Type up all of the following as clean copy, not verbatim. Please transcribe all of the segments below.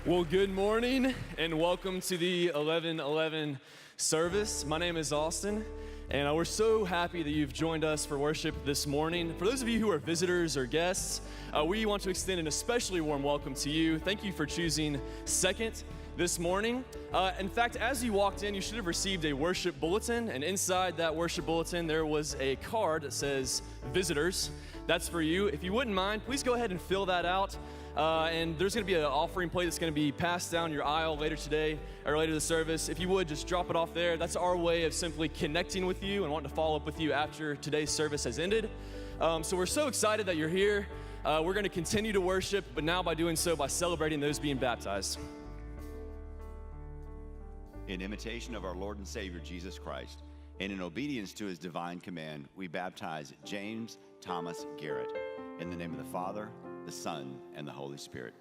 Well, good morning and welcome to the 11:11 service. My name is Austin, and we're so happy that you've joined us for worship this morning. For those of you who are visitors or guests, we want to extend an especially warm welcome to you. Thank you for choosing Second this morning. In fact, as you walked in, you should have received a worship bulletin, and inside that worship bulletin, there was a card that says Visitors. That's for you. If you wouldn't mind, please go ahead and fill that out. And there's going to be an offering plate that's going to be passed down your aisle later today or later this service. If you would, just drop it off there. That's our way of simply connecting with you and wanting to follow up with you after today's service has ended. So we're so excited that you're here. We're going to continue to worship, but now by doing so, by celebrating those being baptized. In imitation of our Lord and Savior, Jesus Christ, and in obedience to his divine command, we baptize James Thomas Garrett in the name of the Father, the Son, and the Holy Spirit.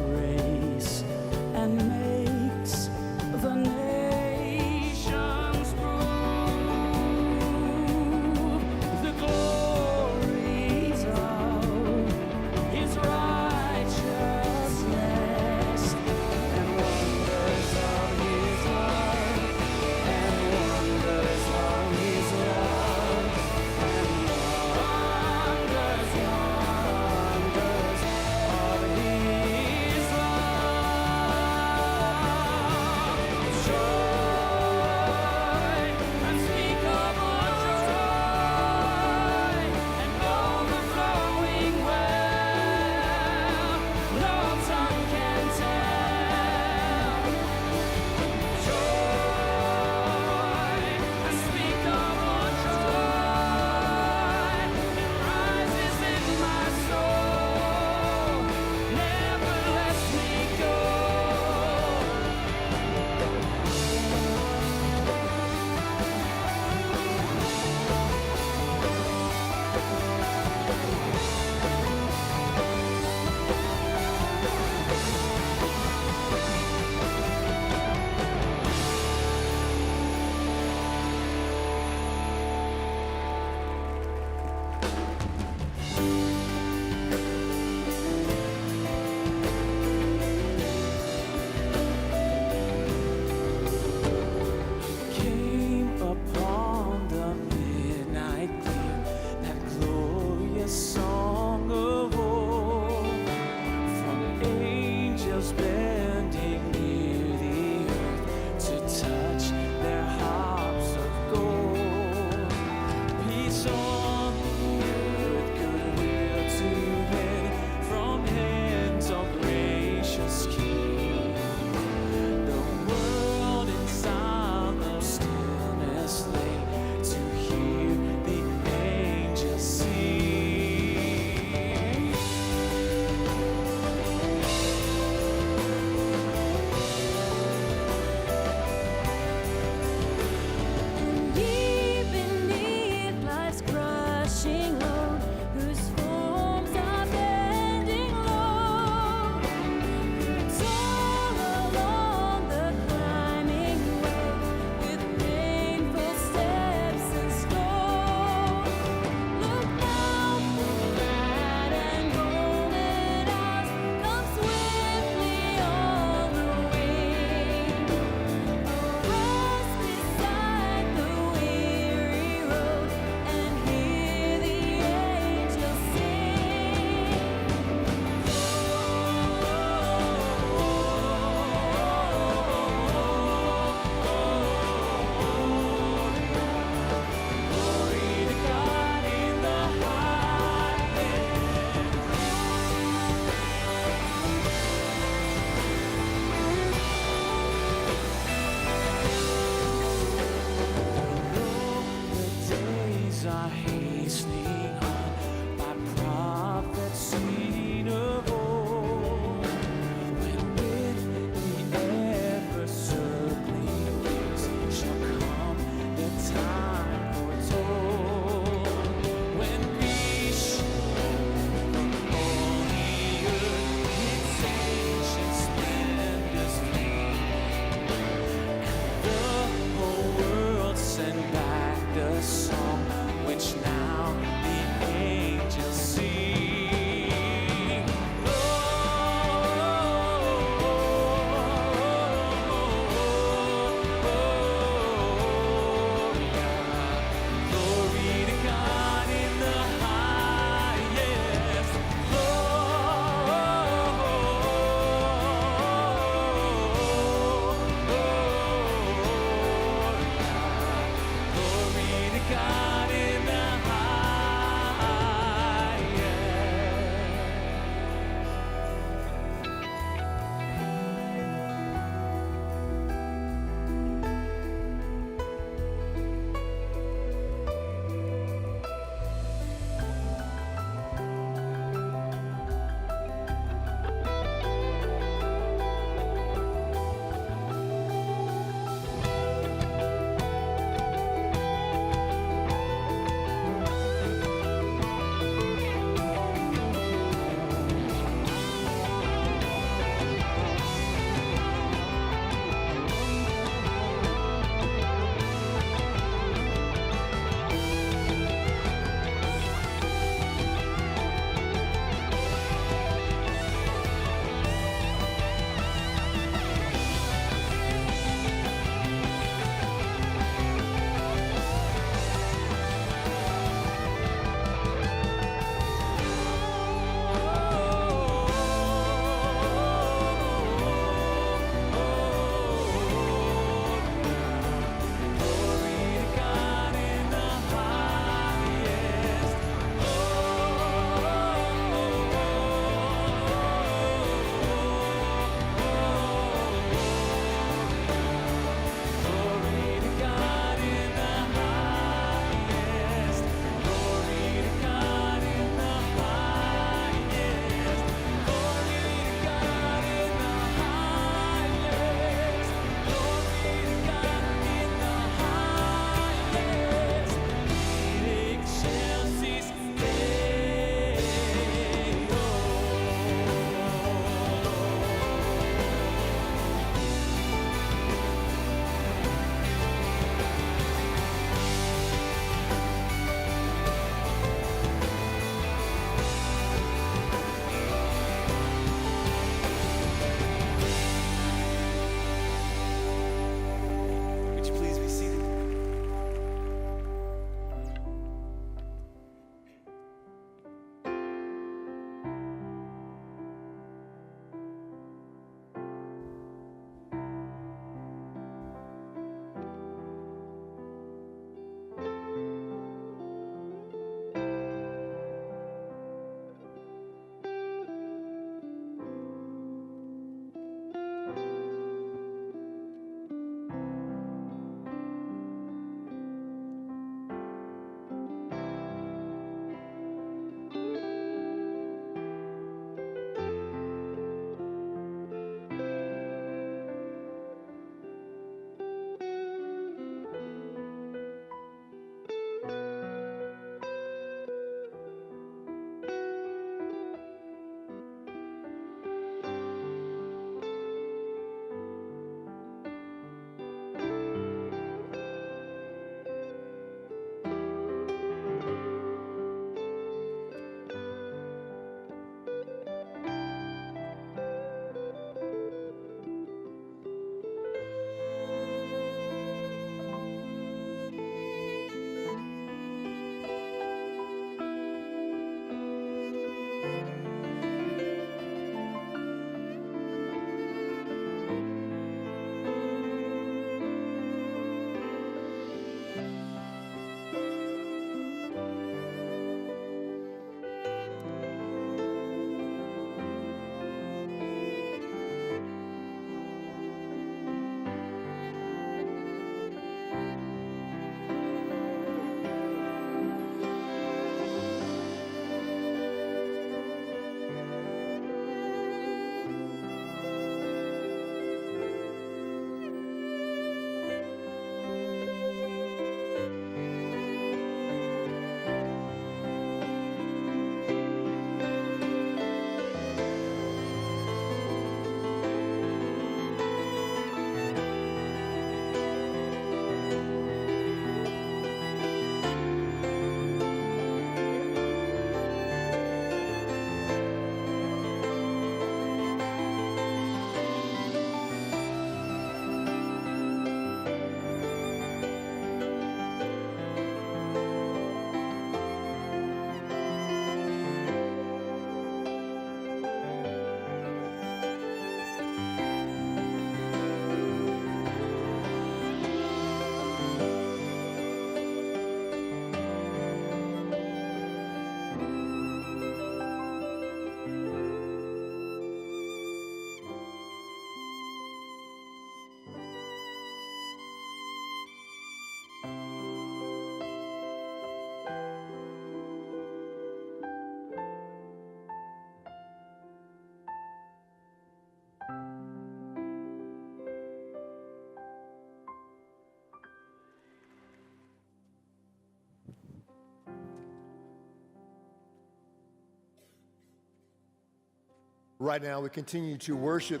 Right now, we continue to worship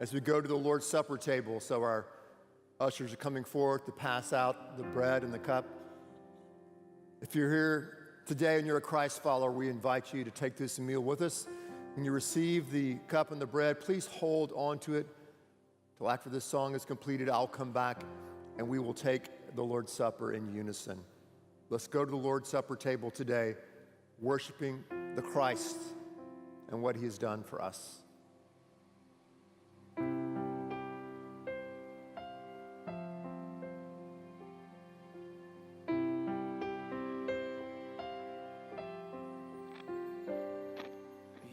as we go to the Lord's Supper table. So our ushers are coming forth to pass out the bread and the cup. If you're here today and you're a Christ follower, we invite you to take this meal with us. When you receive the cup and the bread, please hold on to it till after this song is completed. I'll come back and we will take the Lord's Supper in unison. Let's go to the Lord's Supper table today, worshiping the Christ and what he has done for us.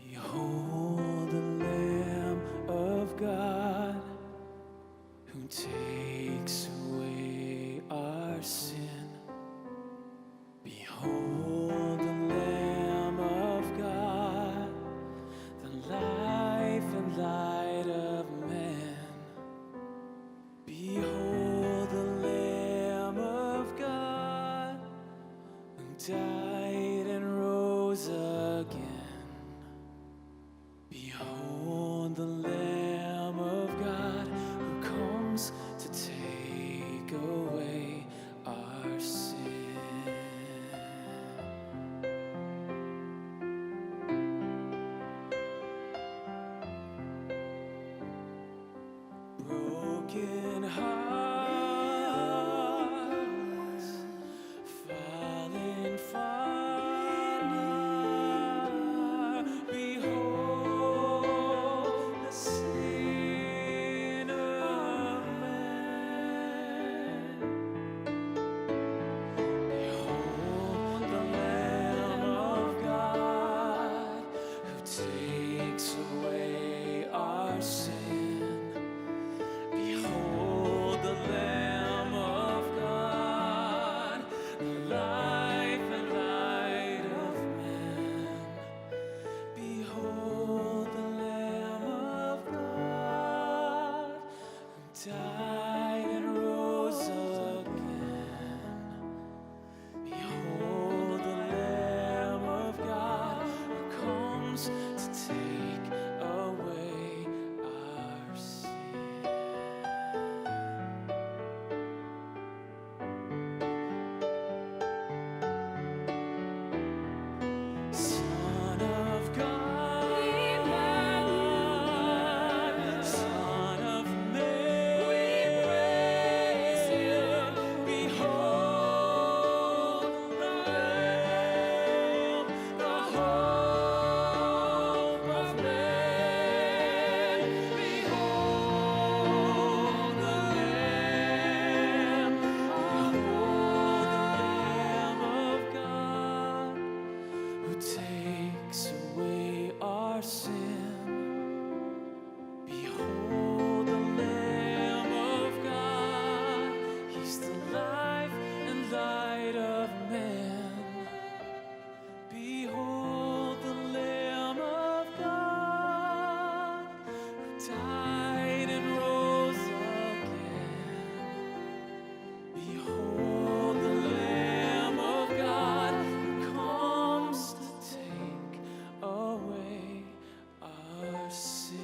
Behold the Lamb of God who takes away our sin. Behold the Lamb of God, the life and light of man. Behold the Lamb of God who died and rose again. Behold the Lamb of God who comes to take away our sin. Broken hearts, falling far near. Behold the sin of man. Behold the Lamb of God who takes away our sin. Behold the Lamb of God, the life and light of man. Behold the Lamb of God who died and rose again. Behold the Lamb of God who comes to take away our sin. Son of God, Son of Man, we praise Him. Behold the Lamb, the hope of man. Behold the Lamb, behold the Lamb of God who takes away our sin. Behold the Lamb of God, He's the life and light of man. Behold the Lamb of God who died and rose again. Behold the Lamb of God who comes to take away our sin.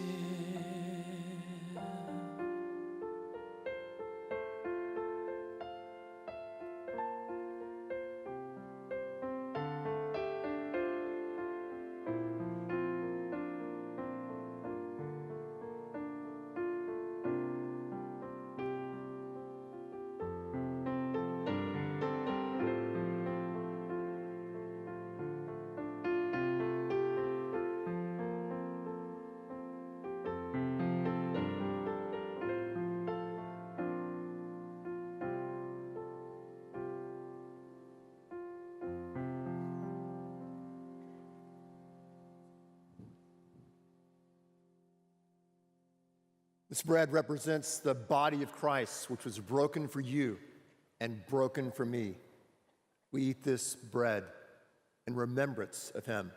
This bread represents the body of Christ, which was broken for you and broken for me. We eat this bread in remembrance of him.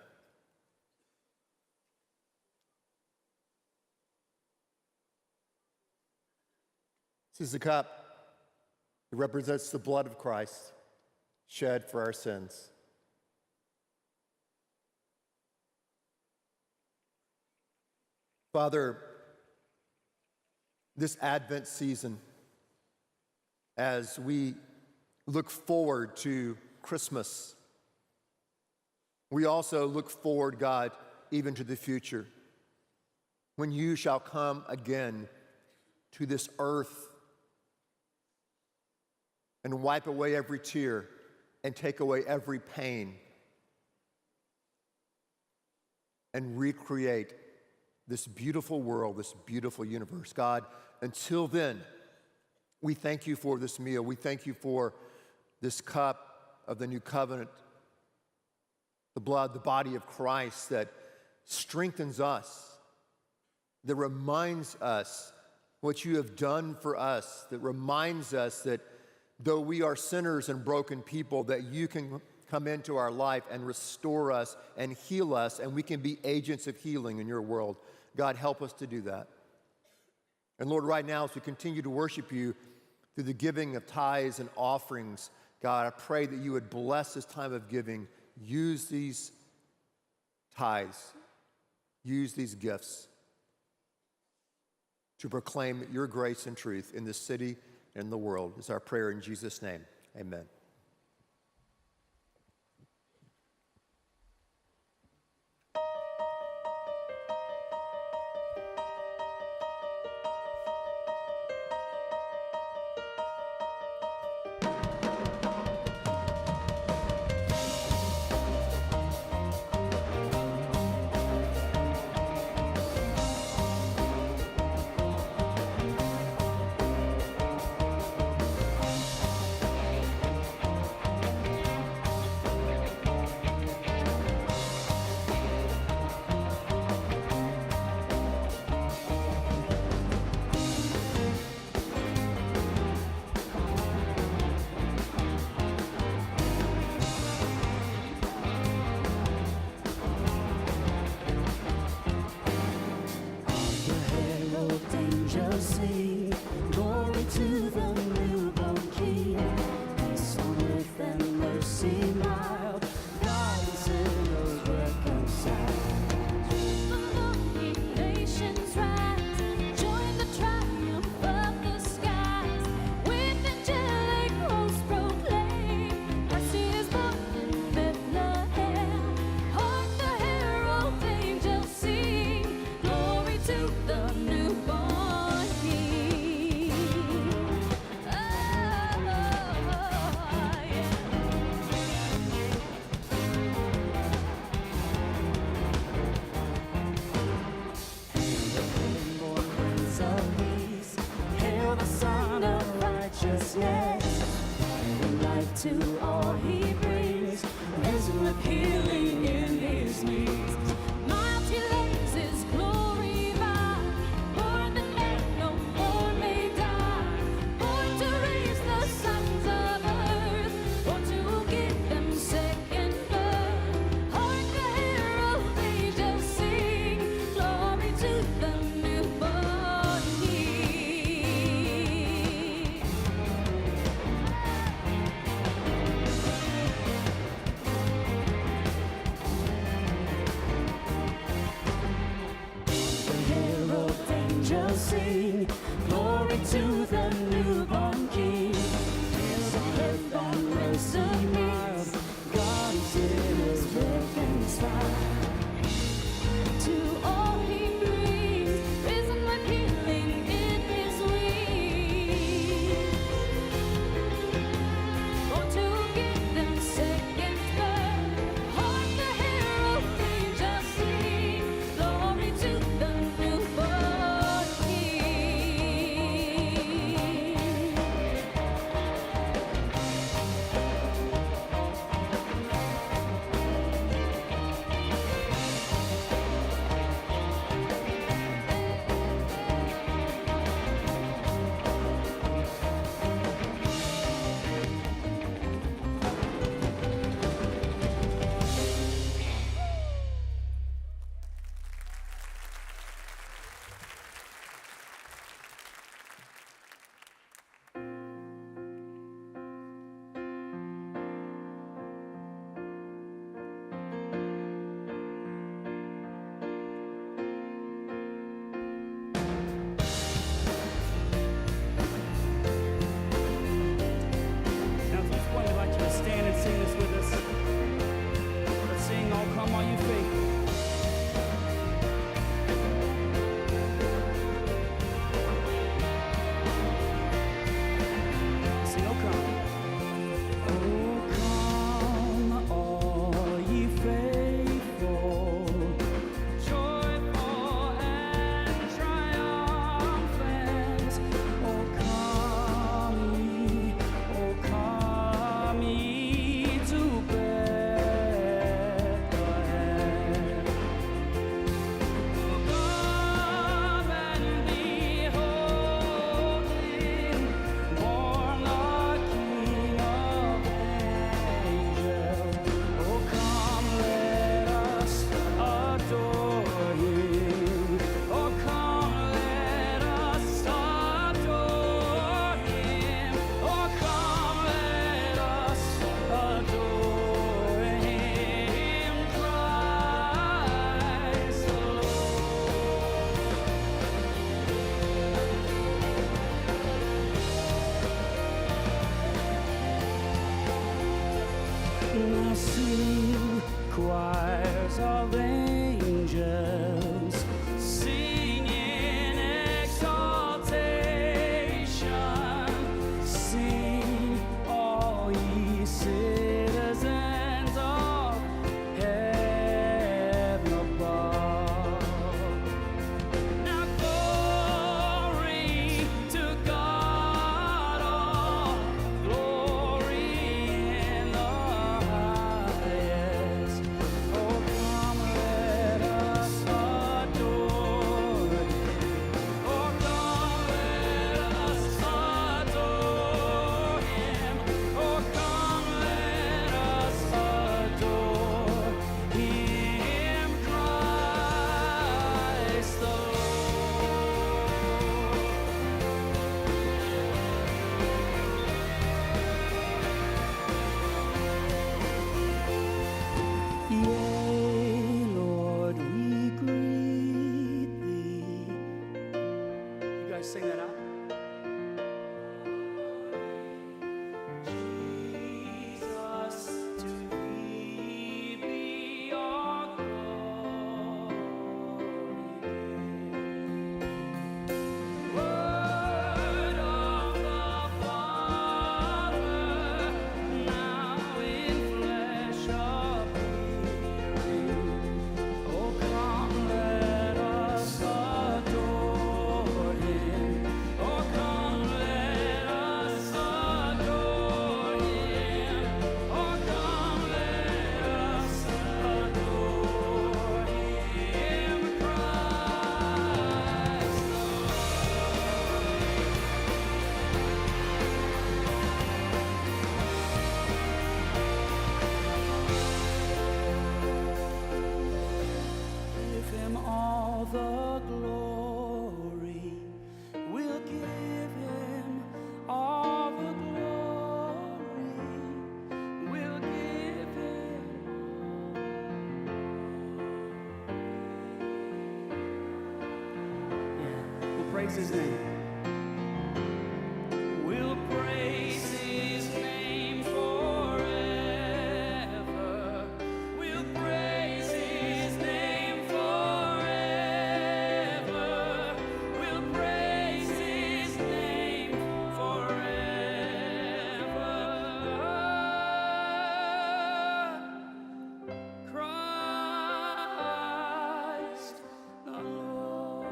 This is the cup. It represents the blood of Christ shed for our sins. Father, this Advent season, as we look forward to Christmas, we also look forward, God, even to the future, when you shall come again to this earth and wipe away every tear and take away every pain and recreate this beautiful world, this beautiful universe. God, until then, we thank you for this meal. We thank you for this cup of the new covenant, the blood, the body of Christ that strengthens us, that reminds us what you have done for us, that reminds us that though we are sinners and broken people, that you can come into our life and restore us and heal us, and we can be agents of healing in your world. God, help us to do that. And Lord, right now, as we continue to worship you through the giving of tithes and offerings, God, I pray that you would bless this time of giving. Use these tithes, use these gifts to proclaim your grace and truth in this city and in the world. It's our prayer in Jesus' name. Amen. To all he brings, risen with healing in his knees. Mighty lays his glory by, born that man no more may die, born to raise the sons of earth, born to give them second birth. Hark the herald angels sing, glory to the newborn King. Angels sing, glory to the newborn King. Hills on earth and rose mild, God is in his reconciled. To all he brings, risen with healing in his wings. Born to give them second birth. Hark the herald angels sing, glory to the newborn King. sing choirs of angels, sing in exaltation, sing all ye citizens of heaven above. Now glory to God, all glory in the highest. Oh, come let us adore Him. Oh, come let us adore Him. Oh, come let us adore Him, Christ the Lord. Yea, Lord, we greet Thee. You guys sing that out. Jesus, to Thee be all glory. Word of the Father, now in flesh appearing. Oh, come let us adore Him. Oh, come let us adore Him. Oh, come let us adore Him, Christ the Give Him all the glory. We'll give Him all the glory. We'll give Him. Yeah, we'll praise His name. We'll praise His name forever. We'll praise His name forever. We'll praise His name forever. Christ the Lord.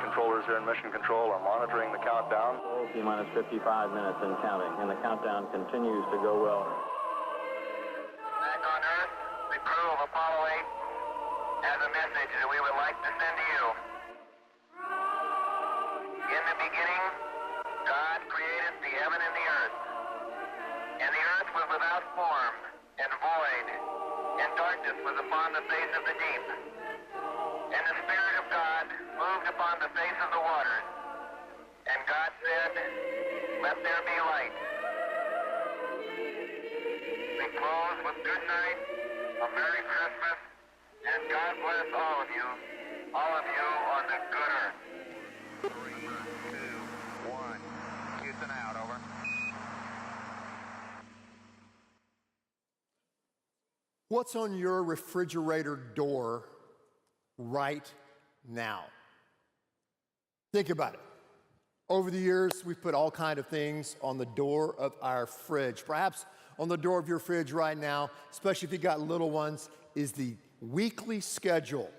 controllers here in Mission Control are monitoring the countdown. T-minus 55 minutes and counting, and the countdown continues to go well. Back on Earth, the crew of Apollo 8 has a message that we would like to send to you. In the beginning, God created the heaven and the earth. And the earth was without form and void, and darkness was upon the face of the deep. And the Spirit of God moved upon the face of the waters. And God said, "Let there be light." We close with good night, a Merry Christmas, and God bless all of you on the good earth. 3, 2, 1. Houston out, over. What's on your refrigerator door right now? Think about it. Over the years, we've put all kinds of things on the door of our fridge. Perhaps on the door of your fridge right now, especially if you got little ones, is the weekly schedule,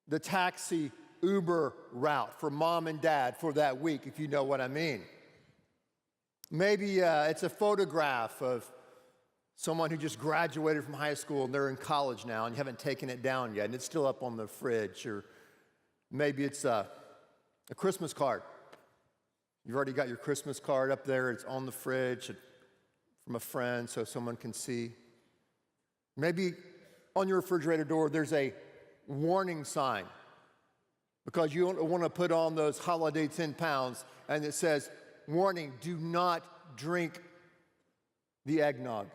the taxi Uber route for mom and dad for that week, if you know what I mean. Maybe it's a photograph of someone who just graduated from high school and they're in college now and you haven't taken it down yet and it's still up on the fridge. Or maybe it's a Christmas card. You've already got your Christmas card up there. It's on the fridge from a friend so someone can see. Maybe on your refrigerator door there's a warning sign because you don't want to put on those holiday 10 pounds and it says, "Warning, do not drink the eggnog."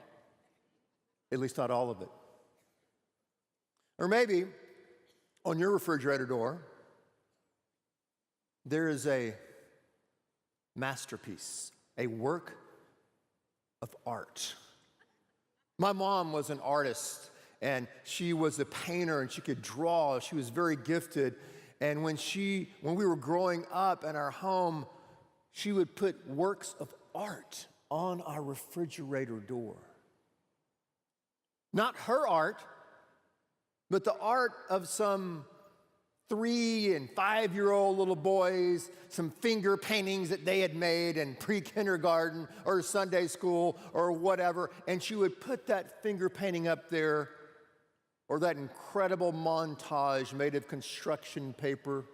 At least not all of it. Or maybe on your refrigerator door, there is a masterpiece, a work of art. My mom was an artist, and she was a painter, and she could draw. She was very gifted. And when we were growing up in our home, she would put works of art on our refrigerator door. Not her art, but the art of some 3- and 5-year-old little boys, some finger paintings that they had made in pre-kindergarten or Sunday school or whatever, and she would put that finger painting up there, or that incredible montage made of construction paper.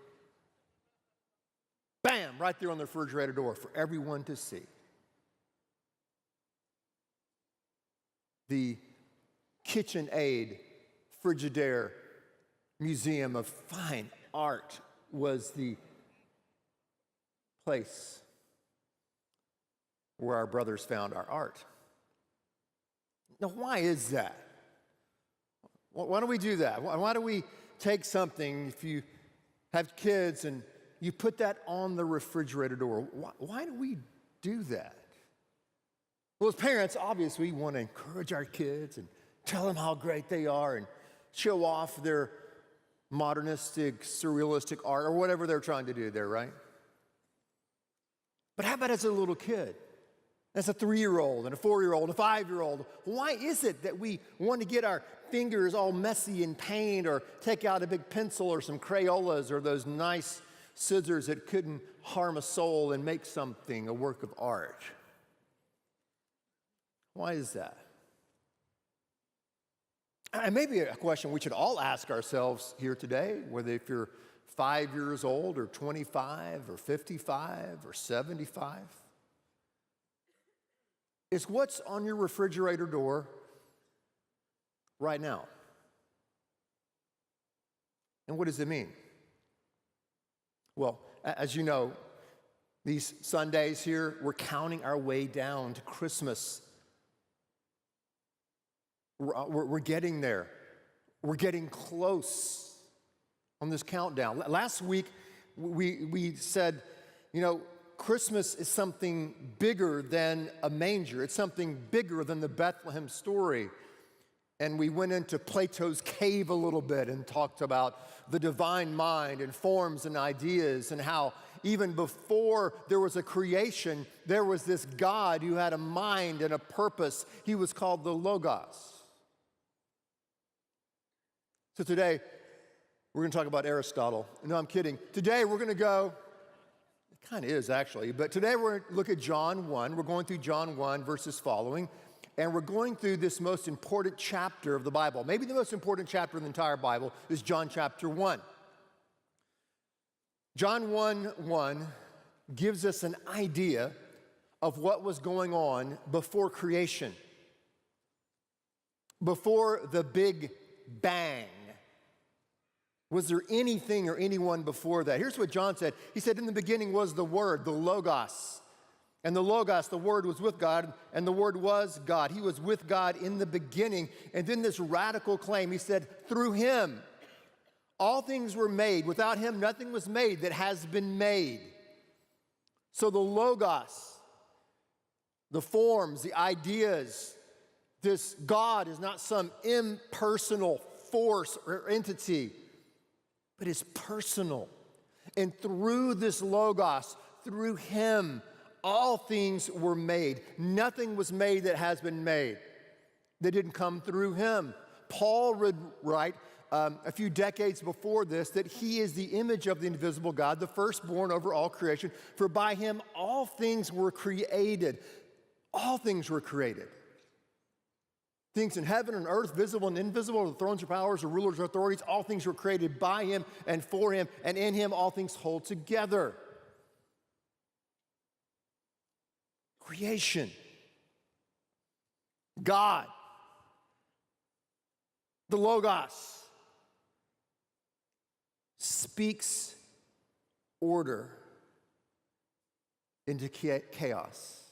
Bam, right there on the refrigerator door for everyone to see. The KitchenAid Frigidaire Museum of Fine Art was the place where our brothers found our art. Now, why is that? Why do we do that? Why do we take something, if you have kids and you put that on the refrigerator door? Why do we do that? Well, as parents, obviously, we want to encourage our kids and tell them how great they are and show off their modernistic, surrealistic art or whatever they're trying to do there, right? But how about as a little kid? As a 3-year-old and a 4-year-old and a 5-year-old, why is it that we want to get our fingers all messy in paint or take out a big pencil or some Crayolas or those nice scissors that couldn't harm a soul and make something, a work of art? Why is that? And maybe a question we should all ask ourselves here today, whether if you're 5 years old or 25 or 55 or 75, is what's on your refrigerator door right now? And what does it mean? Well, as you know, these Sundays here, we're counting our way down to Christmas. We're getting there. We're getting close on this countdown. Last week, we said, Christmas is something bigger than a manger. It's something bigger than the Bethlehem story. And we went into Plato's cave a little bit and talked about the divine mind and forms and ideas and how even before there was a creation, there was this God who had a mind and a purpose. He was called the Logos. So today, We're going to talk about Aristotle. No, I'm kidding. Today we're going to go, it kind of is actually, but today we're going to look at John 1. We're going through John 1 verses following, and we're going through this most important chapter of the Bible. Maybe the most important chapter in the entire Bible is John chapter 1. John 1:1 gives us an idea of what was going on before creation, before the Big Bang. Was there anything or anyone before that? Here's what John said. He said, in the beginning was the Word, the Logos. And the Logos, the Word, was with God, and the Word was God. He was with God in the beginning. And then this radical claim, he said, through Him, all things were made. Without Him, nothing was made that has been made. So the Logos, the forms, the ideas, this God is not some impersonal force or entity, but is personal. And through this Logos, through Him, all things were made. Nothing was made that has been made that didn't come through Him. Paul would write a few decades before this that He is the image of the invisible God, the firstborn over all creation. For by Him all things were created. All things were created. Things in heaven and earth, visible and invisible, the thrones or powers or rulers or authorities, all things were created by Him and for Him, and in Him all things hold together. Creation. God. The Logos speaks order into chaos.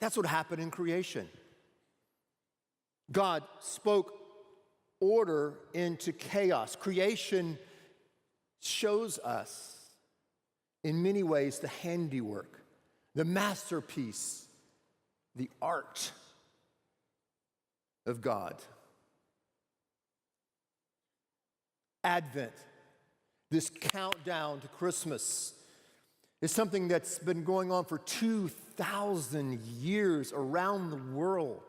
That's what happened in creation. God spoke order into chaos. Creation shows us, in many ways, the handiwork, the masterpiece, the art of God. Advent, this countdown to Christmas, is something that's been going on for 2,000 years around the world.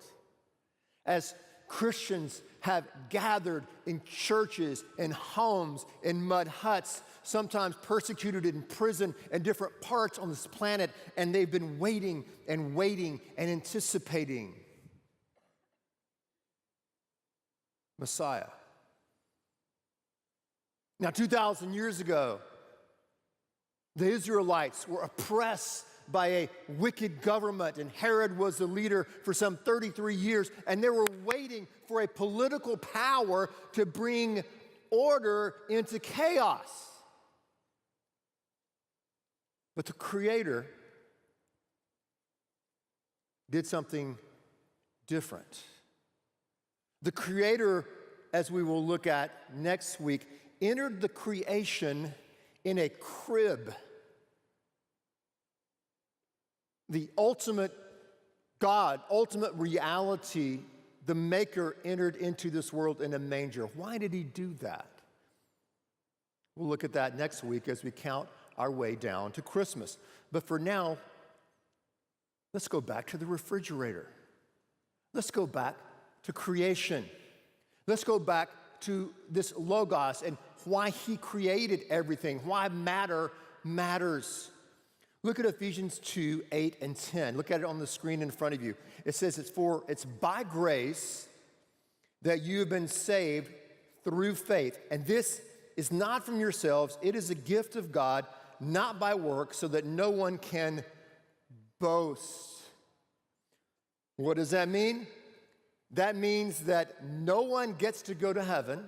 As Christians have gathered in churches, in homes, in mud huts, sometimes persecuted in prison in different parts on this planet, and they've been waiting and waiting and anticipating Messiah. Now, 2,000 years ago, the Israelites were oppressed by a wicked government, and Herod was the leader for some 33 years, and they were waiting for a political power to bring order into chaos. But the Creator did something different. The Creator, as we will look at next week, entered the creation in a crib. The ultimate God, ultimate reality, the Maker entered into this world in a manger. Why did He do that? We'll look at that next week as we count our way down to Christmas. But for now, let's go back to the refrigerator. Let's go back to creation. Let's go back to this Logos and why He created everything, why matter matters. Look at Ephesians 2, 8, and 10. Look at it on the screen in front of you. It says it's by grace that you have been saved through faith. And this is not from yourselves. It is a gift of God, not by works, so that no one can boast. What does that mean? That means that no one gets to go to heaven.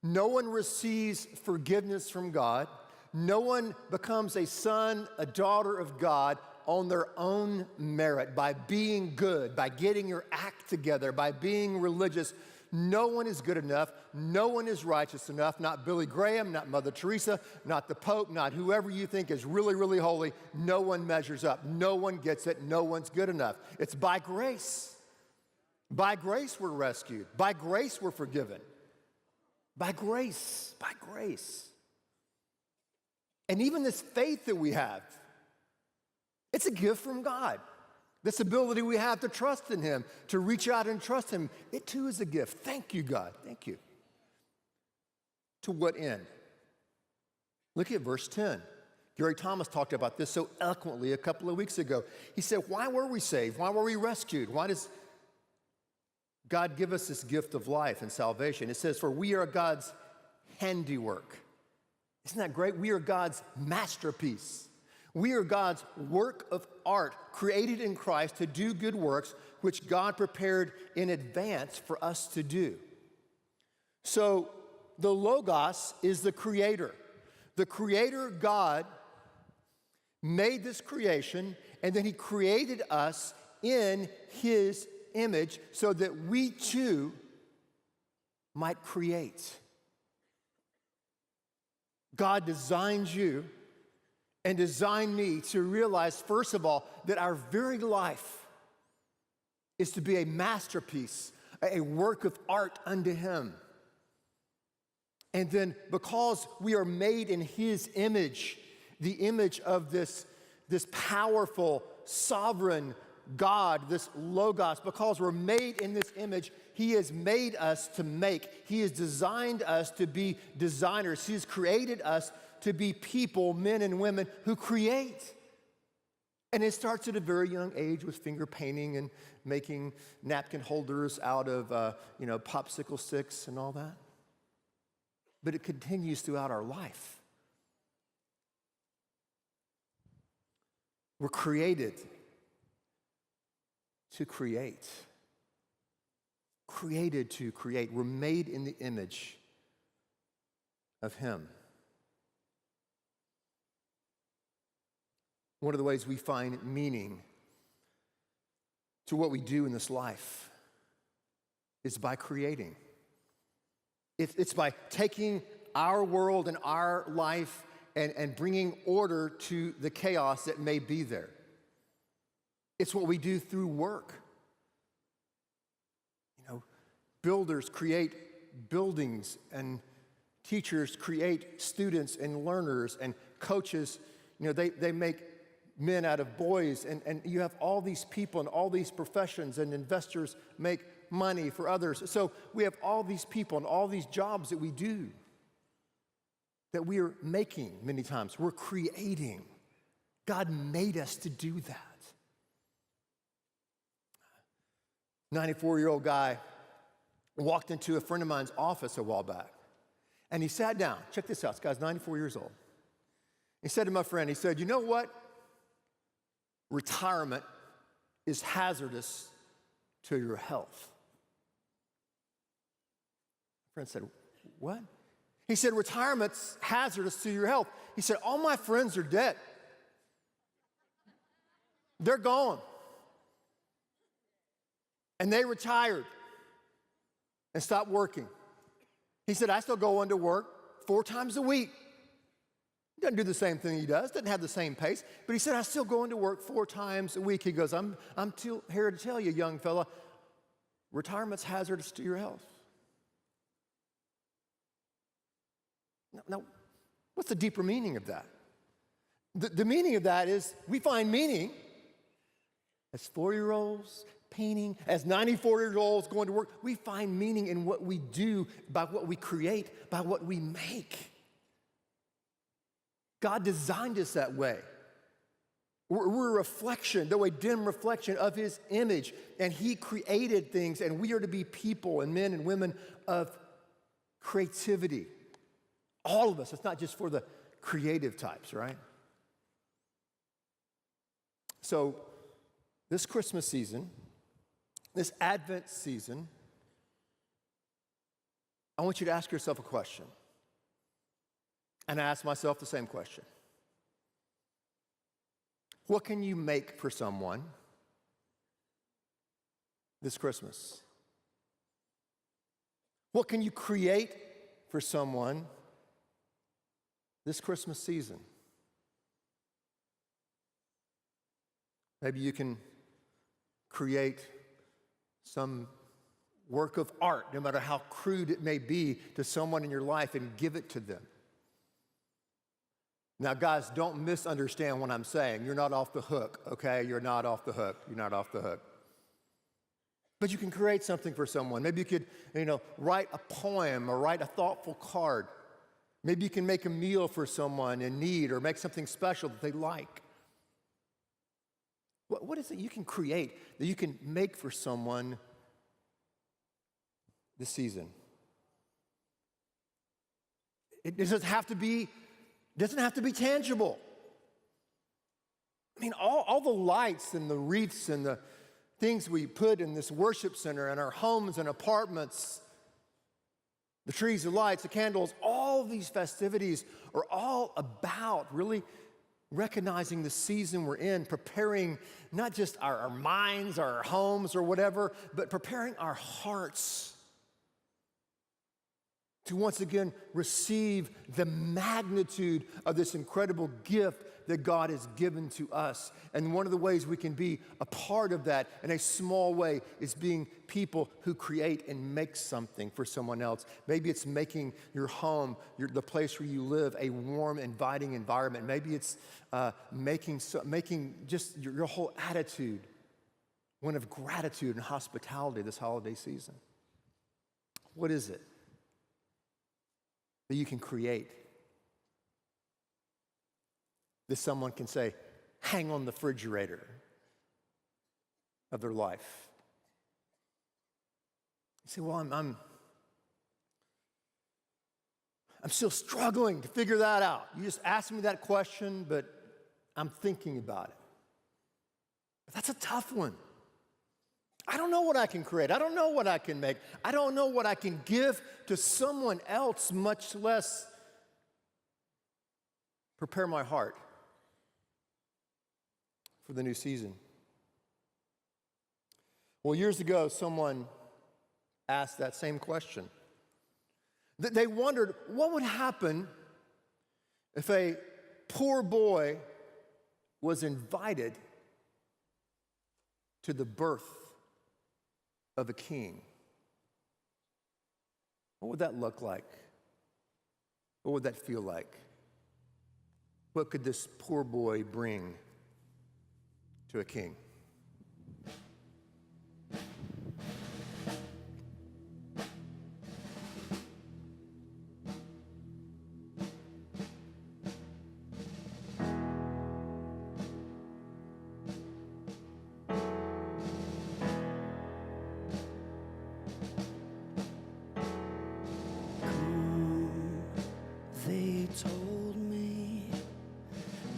No one receives forgiveness from God. No one becomes a son, a daughter of God on their own merit, by being good, by getting your act together, by being religious. No one is good enough. No one is righteous enough. Not Billy Graham, not Mother Teresa, not the Pope, not whoever you think is really, really holy. No one measures up. No one gets it. No one's good enough. It's by grace. By grace we're rescued. By grace we're forgiven. By grace. By grace. And even this faith that we have, it's a gift from God. This ability we have to trust in Him, to reach out and trust Him, it too is a gift. Thank you, God. Thank you. To what end? Look at verse 10. Gary Thomas talked about this so eloquently a couple of weeks ago. He said, why were we saved? Why were we rescued? Why does God give us this gift of life and salvation? It says, for we are God's handiwork. Isn't that great? We are God's masterpiece. We are God's work of art, created in Christ to do good works, which God prepared in advance for us to do. So the Logos is the creator. The creator God made this creation, and then he created us in his image so that we too might create. God designed you and designed me to realize, first of all, that our very life is to be a masterpiece, a work of art unto him. And then because we are made in his image, the image of this powerful, sovereign God, this Logos, because we're made in this image, he has made us to make. He has designed us to be designers. He has created us to be people, men and women, who create. And it starts at a very young age with finger painting and making napkin holders out of, popsicle sticks and all that. But it continues throughout our life. We're created to create. Created to create. We're made in the image of him. One of the ways we find meaning to what we do in this life is by creating. It's by taking our world and our life and bringing order to the chaos that may be there. It's what we do through work. Builders create buildings, and teachers create students and learners, and coaches, they make men out of boys, and you have all these people and all these professions, and investors make money for others. So we have all these people and all these jobs that we do, that we are making many times. We're creating. God made us to do that. 94-year-old guy walked into a friend of mine's office a while back, and he sat down. Check this out. This guy's 94 years old. He said to my friend, he said, you know what? Retirement is hazardous to your health. My friend said, what? He said, retirement's hazardous to your health. He said, all my friends are dead. They're gone. And they retired and stopped working. He said, I still go into work 4 times a week. He doesn't do the same thing he does, doesn't have the same pace, but he said, I still go into work 4 times a week. He goes, I'm here to tell you, young fella, retirement's hazardous to your health. Now, what's the deeper meaning of that? The meaning of that is we find meaning as 4-year-olds painting, as 94-year-olds going to work. We find meaning in what we do, by what we create, by what we make. God designed us that way. We're a reflection, though a dim reflection of his image, and he created things, and we are to be people and men and women of creativity. All of us. It's not just for the creative types, right? So this Christmas season, this Advent season, I want you to ask yourself a question. And I ask myself the same question. What can you make for someone this Christmas? What can you create for someone this Christmas season? Maybe you can create some work of art, no matter how crude it may be, to someone in your life and give it to them. Now, guys, don't misunderstand what I'm saying. You're not off the hook, okay? You're not off the hook. You're not off the hook. But you can create something for someone. Maybe you could, write a poem or write a thoughtful card Maybe you can make a meal for someone in need or make something special that they like. What is it you can create that you can make for someone this season? It doesn't have to be tangible. I mean, all the lights and the wreaths and the things we put in this worship center and our homes and apartments, the trees, the lights, the candles, all these festivities are all about really recognizing the season we're in, preparing not just our minds, our homes or whatever, but preparing our hearts to once again receive the magnitude of this incredible gift that God has given to us. And one of the ways we can be a part of that in a small way is being people who create and make something for someone else. Maybe it's making your home, the place where you live, a warm, inviting environment. Maybe it's making just your whole attitude one of gratitude and hospitality this holiday season. What is it that you can create that someone can say, hang on the refrigerator of their life? You say, well, I'm still struggling to figure that out. You just asked me that question, but I'm thinking about it. But that's a tough one. I don't know what I can create. I don't know what I can make. I don't know what I can give to someone else, much less prepare my heart for the new season. Well, years ago, someone asked that same question. They wondered what would happen if a poor boy was invited to the birth of a king. What would that look like? What would that feel like? What could this poor boy bring to a king? They told me,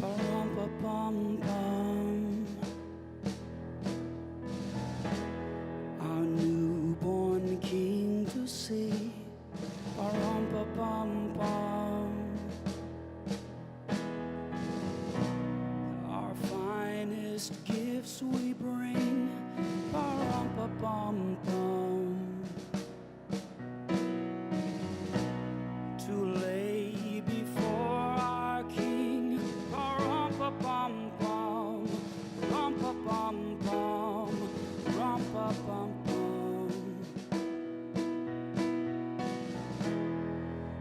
bum-ba-bum-bum, our newborn king to see, bum-ba-bum-bum, our finest gifts we bring, bum-ba-bum-bum, to lay before our king, rum-pa-bum-bum, rum-pa-bum-bum, rum-pa-bum-bum.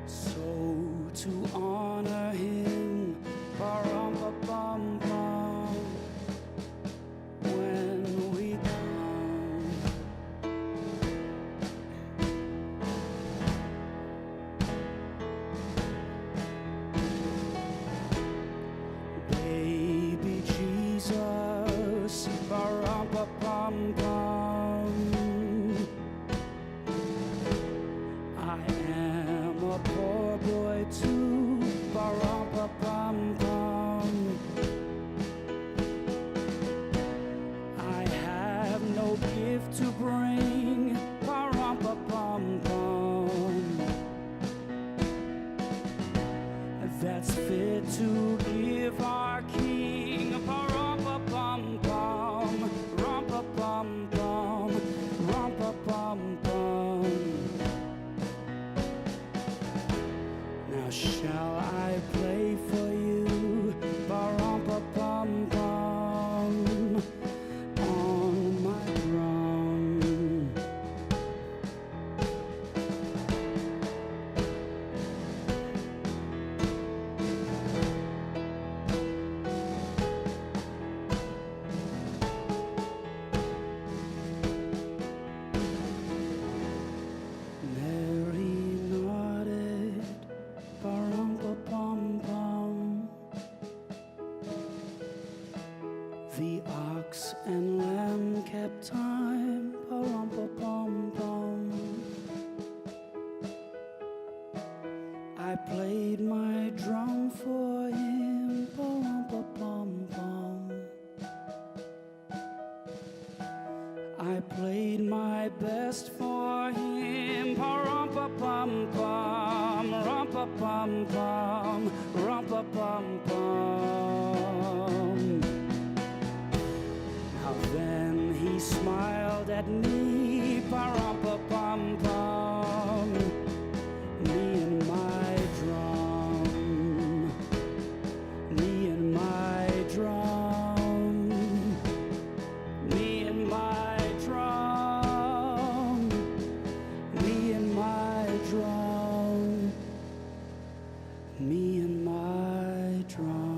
So to honor him, rum-pa-bum-bum, when we come. Baby Jesus, ba-rum-pa-bum-bum. I am a poor boy too, ba-rum-pa-bum-bum. I have no gift to bring, ba-rum-pa-bum-bum, that's fit to give our king, rum-pa-bum-bum, rum-pa-bum-bum, rum-pa-bum-bum. played my drum for him, pa-rum-pa-pum-pum. I played my best for him, pa-rum-pa-pum-pum, rum-pa-pum-pum, rum-pa-pum-pum. Now then he smiled at me, pa-rum-pa-pum-pum, me and my drum, me and my drum, me and my drum, me and my drum, me and my drum.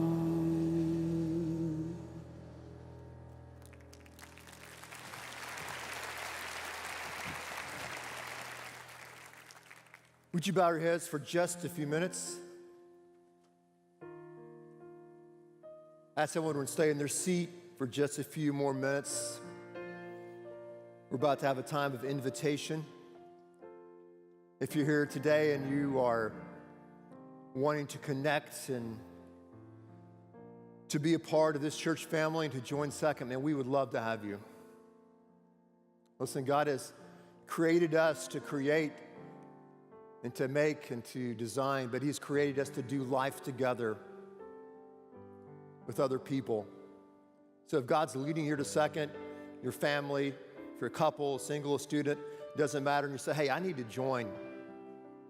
Would you bow your heads for just a few minutes? Ask everyone to stay in their seat for just a few more minutes. We're about to have a time of invitation. If you're here today and you are wanting to connect and to be a part of this church family and to join Second, man, we would love to have you. Listen, God has created us to create and to make and to design, but He's created us to do life together with other people. So if God's leading you to Second, your family, if you're a couple, a single, a student, doesn't matter, and you say, hey, I need to join,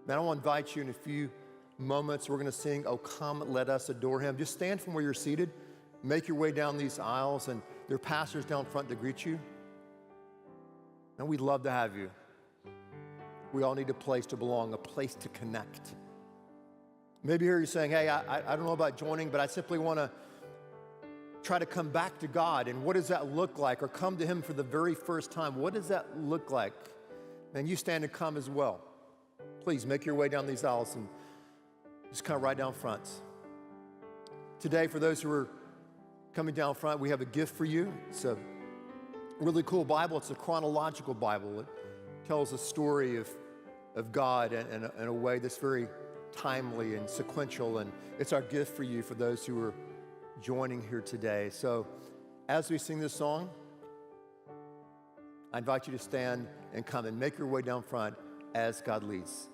man, I want to invite you in a few moments. We're going to sing, Oh Come, Let Us Adore Him. Just stand from where you're seated, make your way down these aisles, and there are pastors down front to greet you. And we'd love to have you. We all need a place to belong, a place to connect. Maybe here you're saying, hey, I don't know about joining, but I simply want to try to come back to God. And what does that look like? Or come to Him for the very first time. What does that look like? And you stand and come as well. Please make your way down these aisles and just come right down front. Today, for those who are coming down front, we have a gift for you. It's a really cool Bible. It's a chronological Bible. It tells a story of God in a way that's very timely and sequential, and it's our gift for you, for those who are joining here today. So as we sing this song, I invite you to stand and come and make your way down front as God leads.